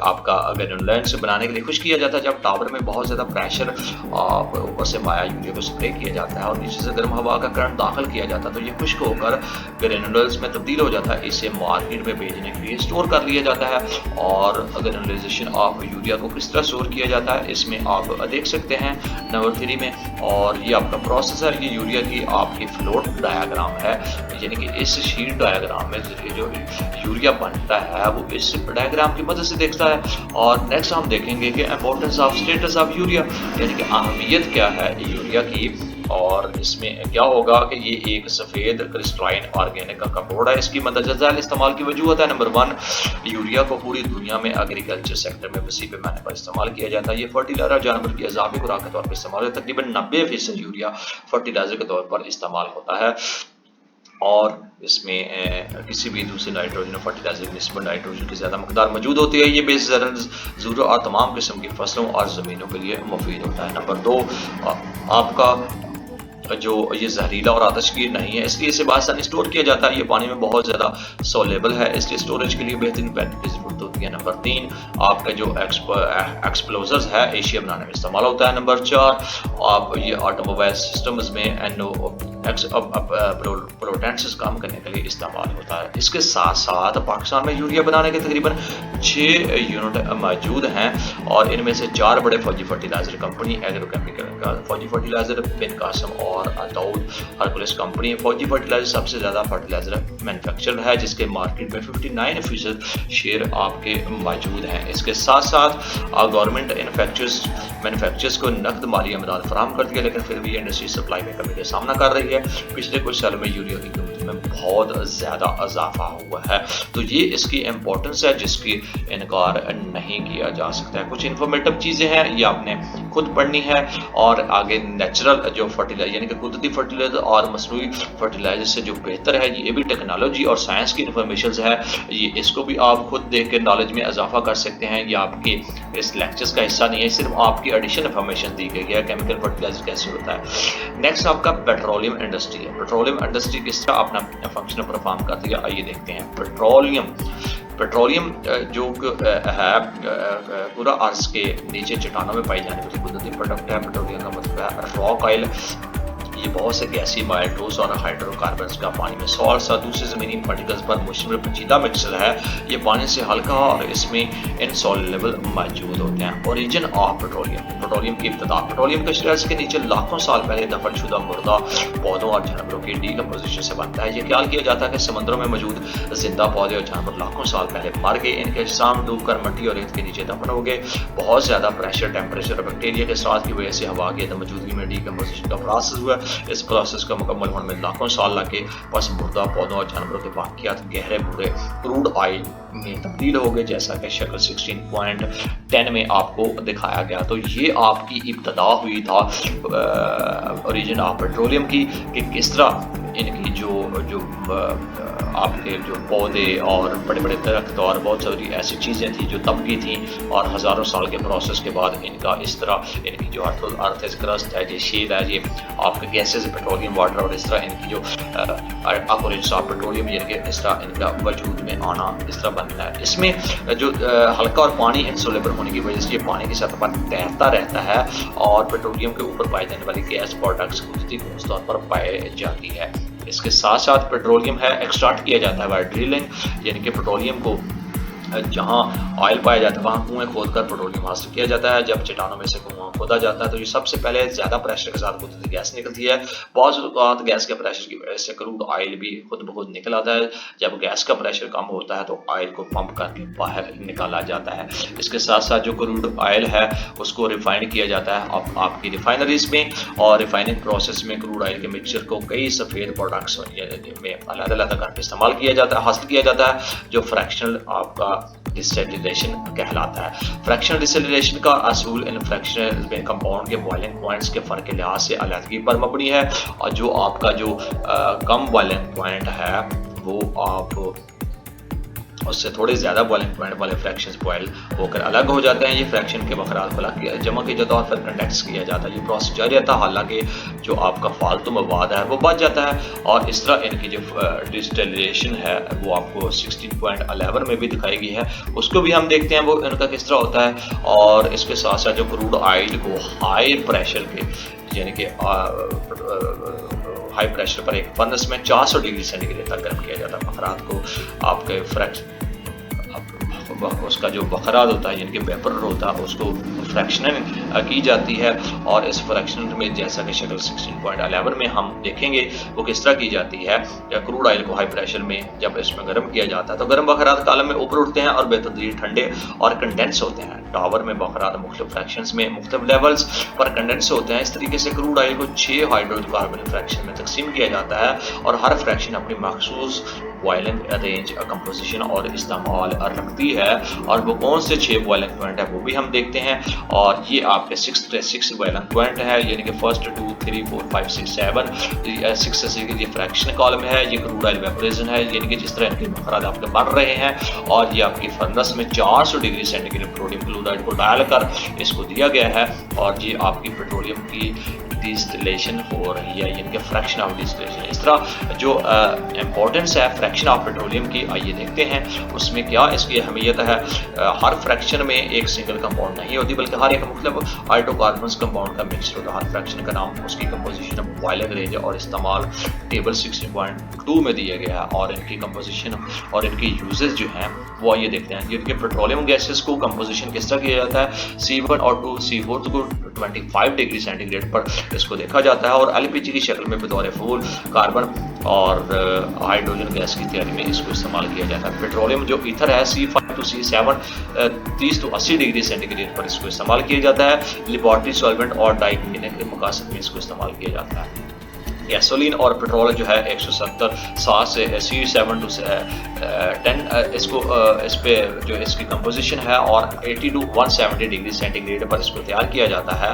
आपका ग्रेनुलेंट्स बनाने के लिए खुश किया जाता है। जब टावर में बहुत ज़्यादा प्रेशर ऊपर से माया यूरिया को स्प्रे किया जाता है और नीचे से गर्म हवा का करंट दाखिल किया जाता है तो ये खुश्क होकर ग्रेनुलर्स में तब्दील हो जाता है। इसे मार्केट में भेजने के लिए स्टोर कर लिया जाता है। और ग्रेनुलाइजेशन ऑफ यूरिया को किस तरह स्टोर किया जाता है इसमें आप देख सकते हैं नंबर 3 में, और ये आपका प्रोसेस है। ये यूरिया की आपकी फ्लोट डायग्राम है, यानी कि इस शीट डायग्राम में जो यूरिया बनता है वो इस डायग्राम की मदद से देखता है। और नेक्स्ट हम देखेंगे कि importance of status of urea, यानी कि अहमियत क्या है यूरिया की, और इसमें क्या होगा कि ये एक सफ़ेद क्रिस्टलाइन ऑर्गेनिक का कंपाउंड है। इसकी मदद इस्तेमाल की वजूहत है। नंबर 1 यूरिया को पूरी दुनिया में एग्रीकल्चर सेक्टर में वसी पैमाने पर इस्तेमाल किया जाता है। ये फर्टिलाइजर जानवर की अज़ाफ़ी खुराक के तौर पर इस्तेमाल होता है। तकरीबन 90% यूरिया फर्टिलाइजर के तौर पर इस्तेमाल होता है, और इसमें किसी भी दूसरे नाइट्रोजन और फर्टिलाइजर की निस्बत नाइट्रोजन की ज़्यादा मकदार मौजूद होती है। ये बेज़र ज़रूर और तमाम किस्म की फसलों और ज़मीनों के लिए मुफीद होता है। नंबर 2 आपका जो ये जहरीला और आतशगीर नहीं है, इसलिए इसे आसानी स्टोर किया जाता है। ये पानी में बहुत ज़्यादा सोलेबल है, इसलिए स्टोरेज के लिए बेहतरीन पैकेट की जरूरत होती है। नंबर 3 आपका जो एक्सप्लोजर्स है एशिया बनाने में इस्तेमाल होता है। नंबर 4 आप ये ऑटोमोबाइल सिस्टम्स में प्रोटेंट्स कम करने के लिए इस्तेमाल होता है। इसके साथ साथ पाकिस्तान में यूरिया बनाने के तकरीबन 6 यूनिट मौजूद हैं, और इनमें से 4 बड़े फौजी फर्टिलाइजर कंपनी एग्रोकेमिकल का फौजी फर्टिलाइजर बिन कासम और दाऊद हरकुलिस कंपनी। फौजी फर्टिलाइजर सबसे ज़्यादा फर्टिलाइजर मैन्युफैक्चरर है, जिसके मार्केट में 59% शेयर आपके मौजूद हैं। इसके साथ साथ गवर्नमेंट मैन्युफैक्चरर्स को नकद माली इमदाद फराहम करती है, लेकिन फिर भी इंडस्ट्री सप्लाई में कमी का सामना कर रही है। पिछले कुछ सालों में यूरिया की कीमत में बहुत ज़्यादा इजाफा हुआ है, तो ये इसकी इम्पोर्टेंस है जिसकी इनकार नहीं किया जा सकता है। कुछ इन्फॉर्मेटिव चीज़ें हैं, ये आपने खुद पढ़नी है, और आगे नेचुरल जो फर्टिलाइजर यानी कि कुदरती फर्टिलाइजर और मसनूई फर्टिलाइजर से जो बेहतर है, ये भी टेक्नोलॉजी और साइंस की इन्फॉर्मेशन है। ये इसको भी आप खुद देख के नॉलेज में इजाफा कर सकते हैं। ये आपके इस लेक्चर्स का हिस्सा नहीं है, सिर्फ आपकी एडिशनल इन्फॉर्मेशन दी गई है केमिकल फर्टिलाइजर कैसे होता है। नेक्स्ट आपका पेट्रोलियम इंडस्ट्री है। पेट्रोलियम इंडस्ट्री किस तरह अपना फंक्शन परफॉर्म करती है, आइए देखते हैं। पेट्रोलियम जो है पूरा अर्ज के नीचे चट्टानों में पाई जाने वाली कुदरती प्रोडक्ट है। पेट्रोलियम का मतलब है रॉक ऑयल। ये बहुत से गैसी माइट्रोस और हाइड्रोकार्बन्स का पानी में सॉल्ट्स और दूसरे ज़मीनी पार्टिकल्स पर मुश्तमिल पेचीदा मिक्सचर है। ये पानी से हल्का और इसमें इनसॉल्युबल मौजूद होते हैं। ओरिजिन ऑफ पेट्रोलियम की इब्तिदा। पेट्रोलियम के शेल्स के नीचे लाखों साल पहले दफनशुदा मुर्दा पौधों और जानवरों की डीकम्पोजिशन से बनता है। ये ख्याल किया जाता है कि समुद्रों में मौजूद जिंदा पौधे और जानवर लाखों साल पहले मर गए, इनके अजसाम डूबकर मिट्टी और रेत के नीचे दफन हो गए। बहुत ज़्यादा प्रेशर, टेम्परेचर और बैक्टीरिया के साथ की वजह से हवा की मौजूदगी में डीकम्पोजिशन का प्रोसेस हुआ। इस प्रोसेस का मुकम्मल होने में लाखों साल लगे। बस मुर्दा पौधों और जानवरों के वाक़ियात गहरे भूरे क्रूड ऑयल में तब्दील हो गए, जैसा कि शक्ल 16.10 में आपको दिखाया गया। तो ये आपकी इब्तदा हुई था ओरिजिन ऑफ पेट्रोलियम की, कि किस तरह इनकी जो आपके जो पौधे और बड़े बड़े दरख्त और बहुत सारी ऐसी चीज़ें थी जो तबकी थी, और हज़ारों साल के प्रोसेस के बाद इनका इस तरह इनकी जो अर्थ क्रस्ट है, ये शेल है, ये आपके गैसेज पेट्रोलियम वाटर और इस तरह इनकी जो ऑरिजिन ऑफ पेट्रोलियम यानी कि इस तरह इनका वजूद में आना इस तरह बनता है। इसमें जो हल्का और पानी इंसोलेबल होने की वजह से ये पानी की सतह पर तैरता रहता है, और पेट्रोलियम के ऊपर पाई जाने वाली गैस प्रोडक्ट्स कुदरती तौर पर पाई जाती है। इसके साथ साथ पेट्रोलियम है एक्सट्रैक्ट किया जाता है बाय ड्रिलिंग, यानी कि पेट्रोलियम को जहाँ ऑयल पाया जाता है वहाँ कुएँ खोदकर पेट्रोलियम हासिल किया जाता है। जब चट्टानों में से कुआँ खोदा जाता है तो ये सबसे पहले ज़्यादा प्रेशर के साथ कुदरती गैस निकलती है। बहुत औक़ात गैस के प्रेशर की वजह से क्रूड ऑयल भी खुद ब खुद निकल आता है। जब गैस का प्रेशर कम होता है तो ऑयल को पंप करके बाहर निकाला जाता है। इसके साथ-साथ जो क्रूड ऑयल है उसको रिफाइंड किया जाता है आपकी रिफाइनरीज़ में, और रिफाइनिंग प्रोसेस में क्रूड ऑयल के मिक्सचर को कई सफ़ेद प्रोडक्ट्स में अलग-अलग करके इस्तेमाल किया जाता है, हासिल किया जाता है, जो फ्रैक्शनल आपका डिस्टिलेशन कहलाता है। फ्रैक्शनल डिस्टिलेशन का असूल इन फ्रैक्शनल में कंपाउंड के बॉइलिंग पॉइंट्स के फ़र्क के लिहाज से अलहदगी पर मबनी है, और जो आपका जो कम बॉइलिंग पॉइंट है वो आप उससे थोड़े ज़्यादा बॉइलिंग पॉइंट वाले फ्रैक्शंस बॉयल होकर अलग हो जाते हैं। ये फ्रैक्शन के बखरात को जमा किया जाता है और फिर कंडेंस किया जाता है। ये प्रोसेस जारी रहता है, हालांकि जो आपका फालतू मवाद है वो बच जाता है, और इस तरह इनकी जो डिस्टिलेशन है वो आपको 16.11 में भी दिखाई गई है। उसको भी हम देखते हैं वो इनका किस तरह होता है। और इसके साथ साथ जो क्रूड ऑयल को हाई प्रेशर के यानी कि हाई प्रेशर पर एक फर्नेस में 400 डिग्री सेंटीग्रेड तक गर्म किया जाता है। बखरात को आपके उसका जो बखरात होता है यानी कि वेपर होता है उसको फ्रैक्शनिंग की जाती है, और इस फ्रैक्शनिंग में जैसा कि शक्ल 16.11 में हम देखेंगे वो किस तरह की जाती है। या क्रूड ऑयल को हाई प्रेशर में जब इसमें गर्म किया जाता है तो गर्म बखरात कालम में ऊपर उठते हैं और बेतदरीज ठंडे और कंडेंस होते हैं। टावर में बखरात मुख्तलिफ फ्रैक्शंस में मुख्तलिफ लेवल्स पर कंडेंस होते हैं। इस तरीके से क्रूड ऑयल को 6 हाइड्रोकार्बन फ्रैक्शन में तकसीम किया जाता है, और हर फ्रैक्शन अपनी मखसूस बॉइलिंग रेंज, कंपोजिशन और इस्तेमाल रखती है। और वो कौन से 6 बॉइलिंग पॉइंट है वो भी हम देखते हैं। और ये आपके 6 बॉइलिंग पॉइंट है, यानी कि फर्स्ट 2 3 4 5 6 7 6 से ये फ्रैक्शन कॉलम है। ये क्रूड ऑयल वेपोराइजेशन है, यानी कि जिस तरह इनके बखरात आपके बढ़ रहे हैं, और ये आपकी फर्नेस में 400 degree centigrade petroleum crude oil को डालकर इसको दिया गया है, और ये आपकी पेट्रोलियम की डिस्टिलेशन हो रही है, यानी कि फ्रैक्शन ऑफ डिस्टिलेशन। इस तरह जो इंपॉर्टेंस है फ्रैक्शन ऑफ पेट्रोलियम की, आइए देखते हैं उसमें क्या इसकी अहमियत है। हर फ्रैक्शन में एक सिंगल कंपाउंड नहीं होती, बल्कि हर एक मुख्तलिफ हाइड्रोकार्बन्स कंपाउंड का मिक्सचर होता है। हर फ्रैक्शन का नाम उसकी कंपोजिशन, बॉइलिंग रेंज और इस्तेमाल टेबल 16.2 में दिया गया है, और इनकी कंपोजिशन और इनके यूजेस जो हैं वो आइए देखते हैं। इनके पेट्रोलियम गैसेस को कंपोजिशन किस तरह किया जाता है। C1 और 2 C4 को 25 डिग्री सेंटीग्रेड पर इसको देखा जाता है, और LPG की शक्ल में बतौर फूल कार्बन और हाइड्रोजन गैस की तैयारी में इसको इस्तेमाल किया जाता है। पेट्रोलियम जो ईथर है C5 to C7 30 to 80 degree centigrade पर इसको इस्तेमाल किया जाता है। लेबोरेटरी सॉल्वेंट और डाई क्लीनिंग के मकासद में इसको इस्तेमाल किया जाता है। गैसोलीन और पेट्रोल जो है 170 7 से C7 to 10 इसको इस पे जो इसकी कंपोजिशन है, और 80 to 170 डिग्री सेंटीग्रेड पर इसको तैयार किया जाता है।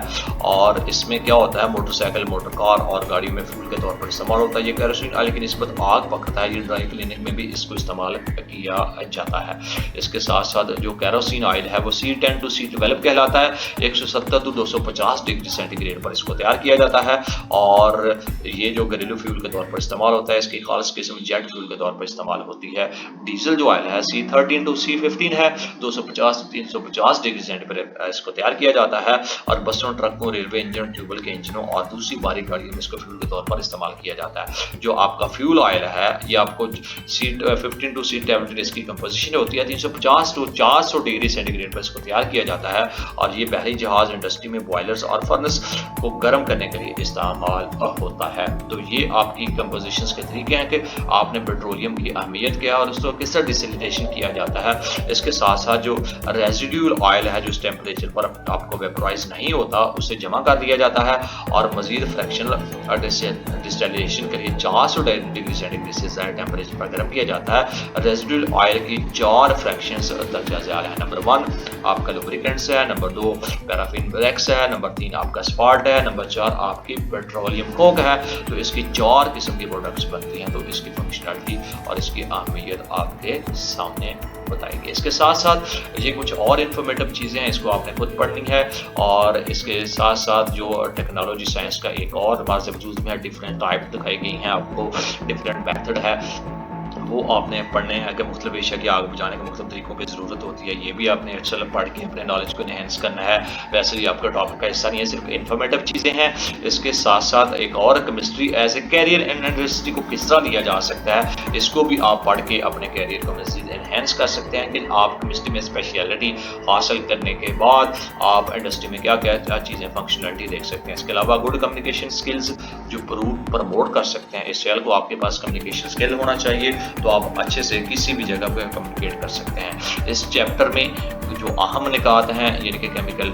और इसमें क्या होता है, मोटरसाइकिल, मोटर कार और गाड़ी में फ्यूल के तौर पर इस्तेमाल होता है। ये केरोसिन ऑयल की निस्बत आग पकड़ता है। ये ड्राई क्लीनिंग में भी इसको इस्तेमाल किया जाता है। इसके साथ साथ जो केरोसिन ऑयल है वो C10 to C12 कहलाता है। 170 to 250 डिग्री सेंटीग्रेड पर इसको तैयार किया जाता है, और ये जो घरेलू फ्यूल के तौर पर इस्तेमाल होता है। इसकी खास किस्म जेट फ्यूल के तौर पर इस्तेमाल होती है। डीजल जो ऑयल है C13 to C15 है। 250 से 350 डिग्री सेंटीग्रेड पर इसको तैयार किया जाता है, और बसों, ट्रकों, रेलवे इंजन, ट्यूबल के इंजनों और दूसरी भारी गाड़ियों में इसको फ्यूल के तौर पर इस्तेमाल किया जाता है। जो आपका फ्यूल ऑयल है ये आपको C15 to C17 इसकी कंपोजिशन होती है। 350 to 400 डिग्री सेंटीग्रेड पर इसको तैयार किया जाता है, और ये बहरी जहाज इंडस्ट्री में बॉयलर्स और फर्नेस को गर्म करने के लिए इस्तेमाल होता है। तो ये आपकी कंपोजिशंस के तरीके हैं कि आपने पेट्रोलियम की अहमियत क्या है और उसको किस तरह डिसलिनेशन किया जाता है। इसके साथ साथ जो रेजिड्यूल ऑयल है जो इस टेम्परेचर पर आपको वेपराइज नहीं होता उसे जमा कर दिया जाता है, और मजीद फ्रैक्शनल डिस्टिलेशन के लिए 400 डिग्री सेंटीग्रेड से ज़्यादा टेम्परेचर पर गर्म किया जाता है। रेजिड्यूल ऑयल की 4 फ्रैक्शंस दर्जा ज़्यादा है। नंबर 1 आपका लुब्रिकेंट्स है, नंबर 2 पैराफिन वैक्स है, नंबर 3 आपका स्पार्ट है, नंबर 4 आपकी पेट्रोलियम कोक है। तो इसकी 4 किस्म की प्रोडक्ट्स बनती हैं। तो इसकी फंक्शनलिटी और इसकी अहमियत आपके सामने बताएंगे। इसके साथ साथ ये कुछ और इन्फॉर्मेटिव चीज़ें हैं, इसको आपने खुद पढ़नी है। और इसके साथ साथ जो टेक्नोलॉजी साइंस का एक और बाज़ वजूद में डिफरेंट टाइप दिखाई गई हैं आपको, डिफरेंट मेथड है वो आपने पढ़ने हैं कि मुख्तलिफ विषय की आगे बढ़ाने के मुख्तलिफ तरीकों की ज़रूरत होती है। ये भी आपने एक्सेल पढ़ के अपने नॉलेज को इनहेंस करना है। वैसे ही आपका टॉपिक का हिस्सा नहीं है, सिर्फ इन्फॉर्मेटिव चीज़ें हैं। इसके साथ साथ एक और chemistry as a career in industry को किस तरह लिया जा सकता है, इसको भी आप पढ़ के अपने कैरियर को मज़ीद इनहेंस कर सकते हैं कि आप केमिस्ट्री में स्पेशलिटी हासिल करने के बाद आप इंडस्ट्री में क्या क्या चीज़ें फंक्शनलिटी देख सकते हैं। इसके अलावा गुड कम्युनिकेशन स्किल्स जो प्रमोट कर सकते हैं। इस चैनल को आपके पास कम्युनिकेशन स्किल होना चाहिए तो आप अच्छे से किसी भी जगह पर कम्युनिकेट कर सकते हैं। इस चैप्टर में जो अहम निकात हैं यानी कि केमिकल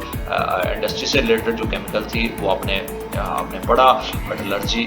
इंडस्ट्री से रिलेटेड जो केमिकल थी वो आपने पढ़ा, मेटलर्जी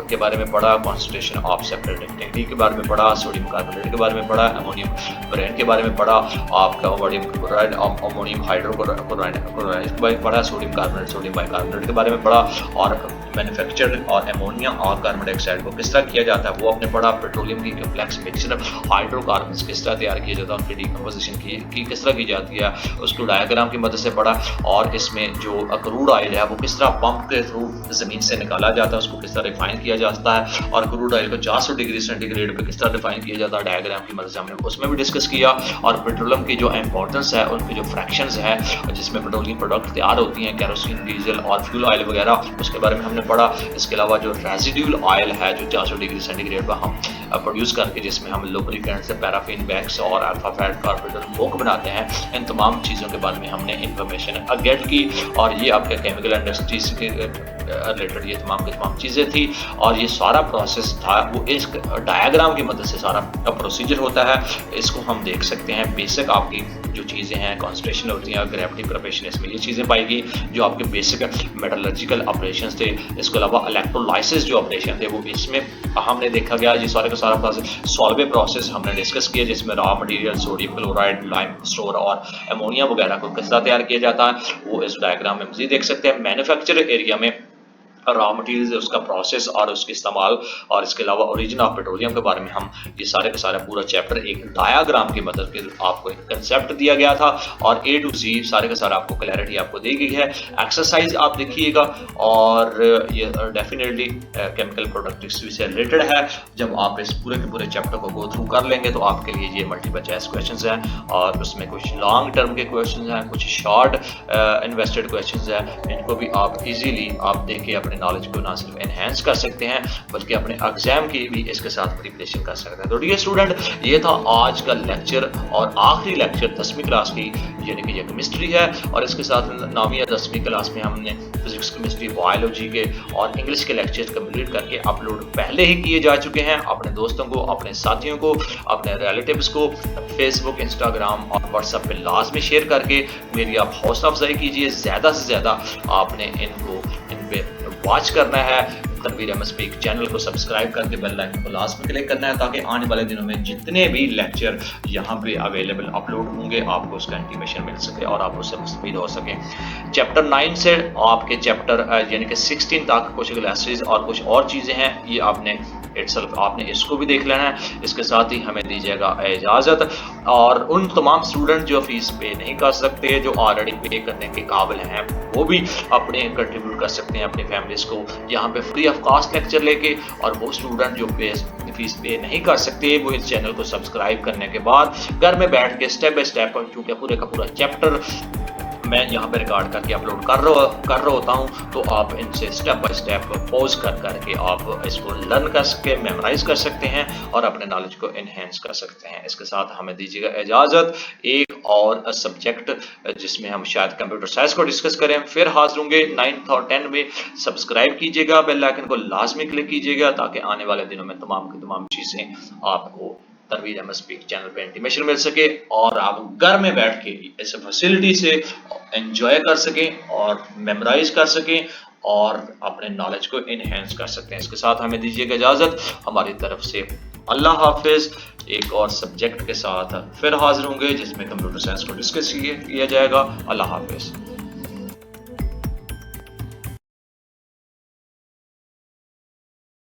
के बारे में पढ़ा, कॉन्सेंट्रेशन ऑफ सेपरेटिविटी के बारे में पढ़ा, सोडियम कार्बोनेट के बारे में पढ़ा, अमोनियम ब्रेन के बारे में पढ़ा, आपका अमोनियम क्लोराइड, अमोनियम हाइड्रोक्लोराइड के बारे में पढ़ा, सोडियम कार्बोनेट, सोडियम बाइकार्बोनेट के बारे में पढ़ा, और मैन्युफैक्चर और अमोनिया और कार्बन डाइऑक्साइड को किस तरह किया जाता है वो आपने पढ़ा। पेट्रोलियम की कम्प्लेक्स मिक्सचर हाइड्रोकार्बन्स किस तरह तैयार किया जाता है, उनकी डिकम्पोजिशन की किस तरह की जाती है, उसको डायग्राम की मदद से पढ़ा। और इसमें जो क्रूड ऑयल है वो किस तरह पंप के थ्रू ज़मीन से निकाला जाता है, उसको किस तरह रिफाइन किया जाता है, और क्रूड ऑयल को 400 डिग्री सेंटीग्रेड पे किस तरह रिफाइन किया जाता है, डायग्राम की मदद से हमने उसमें भी डिस्कस किया। और पेट्रोलियम की जो इंपॉर्टेंस है, उनके जो फ्रैक्शंस है जिसमें पेट्रोलियम प्रोडक्ट तैयार होती हैं, कैरोसिन, डीजल और फ्यूल ऑयल वगैरह, उसके बारे में हमने पढ़ा। इसके अलावा जो रेजिड्यूल ऑयल है जो 400 डिग्री सेंटीग्रेड पर हम प्रोड्यूस करके जिसमें हम लुब्रिकेंट से पैराफिन, वैक्स और अल्फा फैट कार्बोरेटर मोक बनाते हैं, इन तमाम चीज़ों के बारे में हमने इंफॉर्मेशन गेट की। और ये आपके केमिकल इंडस्ट्रीज के रिलेटेड ये तमाम चीज़ें थी। और ये सारा प्रोसेस था वो इस डायग्राम की मदद से सारा प्रोसीजर होता है। इसको हम देख सकते हैं। बेसिक आपकी जो चीज़ें हैं, कॉन्सेंट्रेशन होती हैं, ग्रेविटी, प्रोपेशन, इसमें ये चीज़ें पाएगी जो आपके बेसिक मेटलर्जिकल ऑपरेशंस थे। इसके अलावा इलेक्ट्रोलाइसिस जो ऑपरेशन थे वो इसमें हमने देखा गया। ये सारे का सारा प्रोसेस सॉल्वे प्रोसेस हमने डिस्कस किया जिसमें raw material, sodium chloride, lime store और अमोनिया वगैरह को किस तरह तैयार किया जाता है वो इस डायग्राम में मज़ीद देख सकते हैं। मैन्युफैक्चर एरिया में रॉ मटेरियल उसका प्रोसेस और उसके इस्तेमाल, और इसके अलावा ओरिजिन ऑफ पेट्रोलियम के बारे में हम ये सारे का सारा पूरा चैप्टर एक डायग्राम की मदद से आपको एक कंसेप्ट दिया गया था। और A to Z सारे का सारा आपको क्लैरिटी आपको दी गई है। एक्सरसाइज आप देखिएगा और ये डेफिनेटली केमिकल प्रोडक्टिविटी से रिलेटेड है। जब आप इस पूरे के पूरे चैप्टर को गो थ्रू कर लेंगे तो आपके लिए ये मल्टीपल चॉइस क्वेश्चन हैं और उसमें कुछ लॉन्ग टर्म के क्वेश्चन हैं, कुछ शॉर्ट इन्वेस्टेड क्वेश्चन हैं। इनको भी आप इजीली आप देख के नॉलेज को ना सिर्फ एनहेंस कर सकते हैं बल्कि अपने एग्जाम की भी इसके साथ प्रिपरेशन कर सकते हैं। तो डियर स्टूडेंट, ये था आज का लेक्चर और आखिरी लेक्चर 10वीं क्लास की, यानी कि ये केमिस्ट्री है। और इसके साथ 9वीं या 10वीं क्लास में हमने फिजिक्स, केमिस्ट्री, बायोलॉजी के और इंग्लिश के लेक्चर्स कंप्लीट करके अपलोड पहले ही किए जा चुके हैं। अपने दोस्तों को, अपने साथियों को, अपने रिलेटिव्स को फेसबुक, इंस्टाग्राम और व्हाट्सएप पे लाजमी शेयर करके मेरी आप हौसला अफजाई कीजिए। ज़्यादा से ज़्यादा आपने इन पे वॉच करना है। तनवीर अहमद स्पीक चैनल को सब्सक्राइब करके बेल आइकन को लास्ट में क्लिक करना है ताकि आने वाले दिनों में जितने भी लेक्चर यहाँ पे अवेलेबल अपलोड होंगे आपको उसका इंटीमेशन मिल सके और आप उससे मुस्तफीद हो सकें। चैप्टर 9 से आपके चैप्टर यानी कि 16 तक कुछ क्लासेस और कुछ और चीज़ें हैं, ये आपने आपने इसको भी देख लेना है। इसके साथ ही हमें दीजिएगा इजाज़त। और उन तमाम स्टूडेंट जो फीस पे नहीं कर सकते, जो ऑलरेडी पे करने के काबिल हैं, वो भी अपने कंट्रीब्यूट कर सकते हैं अपनी फैमिलीज को यहाँ पे फ्री ऑफ कॉस्ट लेक्चर लेके। और वो स्टूडेंट जो फीस पे नहीं कर सकते वो इस चैनल को सब्सक्राइब करने के बाद घर में बैठ के स्टेप बाय स्टेप, क्योंकि पूरे का पूरा चैप्टर मैं यहाँ पे रिकॉर्ड करके अपलोड कर रहा होता हूँ, तो आप इनसे स्टेप बाय स्टेप पॉज करके आप इसको लर्न कर सके, मेमोराइज कर सकते हैं और अपने नॉलेज को एनहेंस कर सकते हैं। इसके साथ हमें दीजिएगा इजाज़त। एक और सब्जेक्ट जिसमें हम शायद कंप्यूटर साइंस को डिस्कस करें फिर हाजिर होंगे 9th और 10th में। सब्सक्राइब कीजिएगा, बेल आइकन को लाजमी क्लिक कीजिएगा ताकि आने वाले दिनों में तमाम की तमाम चीज़ें आपको तनवीर अहमद स्पीक चैनल पे इंटीमेशन मिल सके और आप घर में बैठ के इस फैसिलिटी से एंजॉय कर सकें और मेमोराइज कर सकें और अपने नॉलेज को इनहेंस कर सकते हैं। इसके साथ हमें दीजिएगा इजाज़त। हमारी तरफ से अल्लाह हाफिज़। एक और सब्जेक्ट के साथ फिर हाजिर होंगे जिसमें कंप्यूटर साइंस को डिस्कस किया जाएगा। अल्लाह हाफिज़।